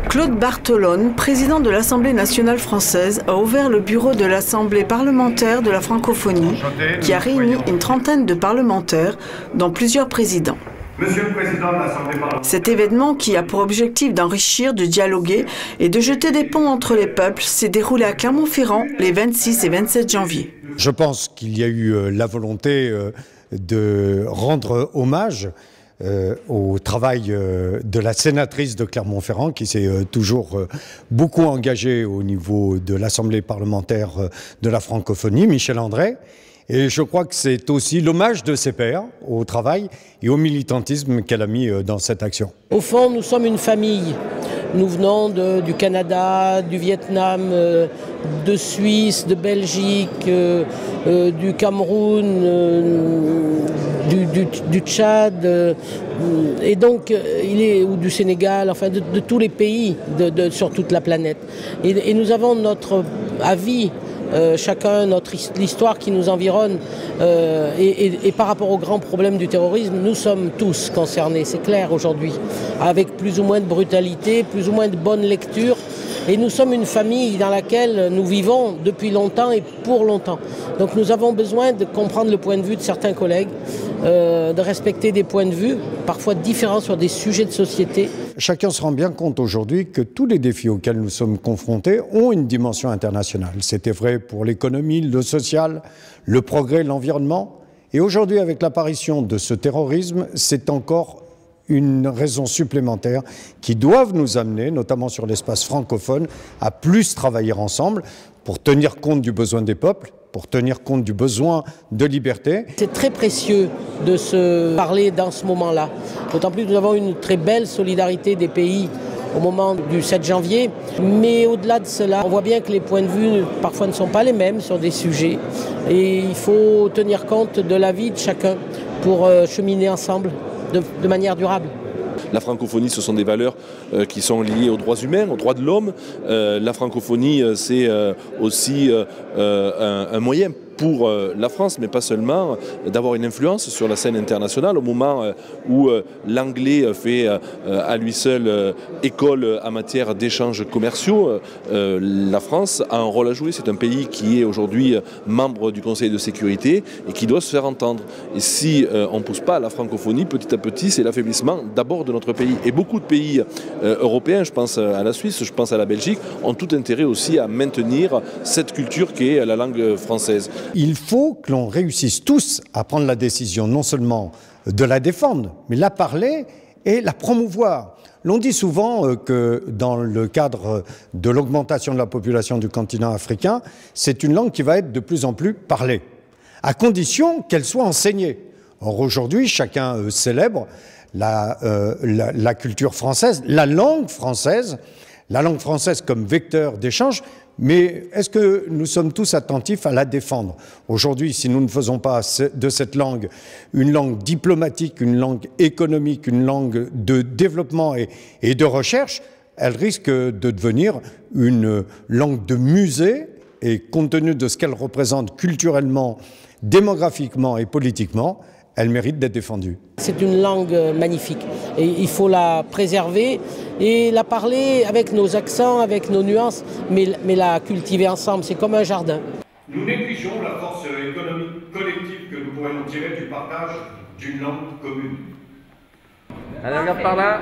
Claude Bartolone, président de l'Assemblée nationale française, a ouvert le bureau de l'Assemblée parlementaire de la francophonie, qui a réuni une trentaine de parlementaires, dont plusieurs présidents. Monsieur le Président de l'Assemblée parlementaire. Cet événement, qui a pour objectif d'enrichir, de dialoguer et de jeter des ponts entre les peuples, s'est déroulé à Clermont-Ferrand les 26 et 27 janvier. Je pense qu'il y a eu la volonté de rendre hommage au travail de la sénatrice de Clermont-Ferrand qui s'est toujours beaucoup engagée au niveau de l'Assemblée parlementaire de la francophonie, Michèle André. Et je crois que c'est aussi l'hommage de ses pairs au travail et au militantisme qu'elle a mis dans cette action. Au fond, nous sommes une famille. Nous venons du Canada, du Vietnam, de Suisse, de Belgique, du Cameroun, du Tchad, et donc ou du Sénégal, enfin de tous les pays sur toute la planète. Et nous avons notre avis. Chacun l'histoire qui nous environne et par rapport aux grands problèmes du terrorisme, nous sommes tous concernés, c'est clair aujourd'hui, avec plus ou moins de brutalité, plus ou moins de bonne lecture. Et nous sommes une famille dans laquelle nous vivons depuis longtemps et pour longtemps. Donc nous avons besoin de comprendre le point de vue de certains collègues, de respecter des points de vue, parfois différents sur des sujets de société. Chacun se rend bien compte aujourd'hui que tous les défis auxquels nous sommes confrontés ont une dimension internationale. C'était vrai pour l'économie, le social, le progrès, l'environnement. Et aujourd'hui, avec l'apparition de ce terrorisme, c'est encore une raison supplémentaire qui doivent nous amener, notamment sur l'espace francophone, à plus travailler ensemble pour tenir compte du besoin des peuples, pour tenir compte du besoin de liberté. C'est très précieux de se parler dans ce moment-là. D'autant plus que nous avons une très belle solidarité des pays au moment du 7 janvier. Mais au-delà de cela, on voit bien que les points de vue parfois ne sont pas les mêmes sur des sujets. Et il faut tenir compte de l'avis de chacun pour cheminer ensemble de manière durable. La francophonie, ce sont des valeurs qui sont liées aux droits humains, aux droits de l'homme. La francophonie, c'est aussi un moyen pour la France, mais pas seulement, d'avoir une influence sur la scène internationale. Au moment où l'anglais fait à lui seul école en matière d'échanges commerciaux, la France a un rôle à jouer. C'est un pays qui est aujourd'hui membre du Conseil de sécurité et qui doit se faire entendre. Et si on ne pousse pas à la francophonie, petit à petit, c'est l'affaiblissement d'abord de notre pays. Et beaucoup de pays européens, je pense à la Suisse, je pense à la Belgique, ont tout intérêt aussi à maintenir cette culture qui est la langue française. Il faut que l'on réussisse tous à prendre la décision non seulement de la défendre, mais la parler et la promouvoir. L'on dit souvent que dans le cadre de l'augmentation de la population du continent africain, c'est une langue qui va être de plus en plus parlée, à condition qu'elle soit enseignée. Or aujourd'hui, chacun célèbre la culture française, la langue française comme vecteur d'échange. Mais est-ce que nous sommes tous attentifs à la défendre? Aujourd'hui, si nous ne faisons pas de cette langue une langue diplomatique, une langue économique, une langue de développement et de recherche, elle risque de devenir une langue de musée et compte tenu de ce qu'elle représente culturellement, démographiquement et politiquement, elle mérite d'être défendue. C'est une langue magnifique et il faut la préserver et la parler avec nos accents, avec nos nuances, mais la cultiver ensemble, c'est comme un jardin. Nous négligeons la force économique collective que nous pourrions tirer du partage d'une langue commune. Allez, regarde par là.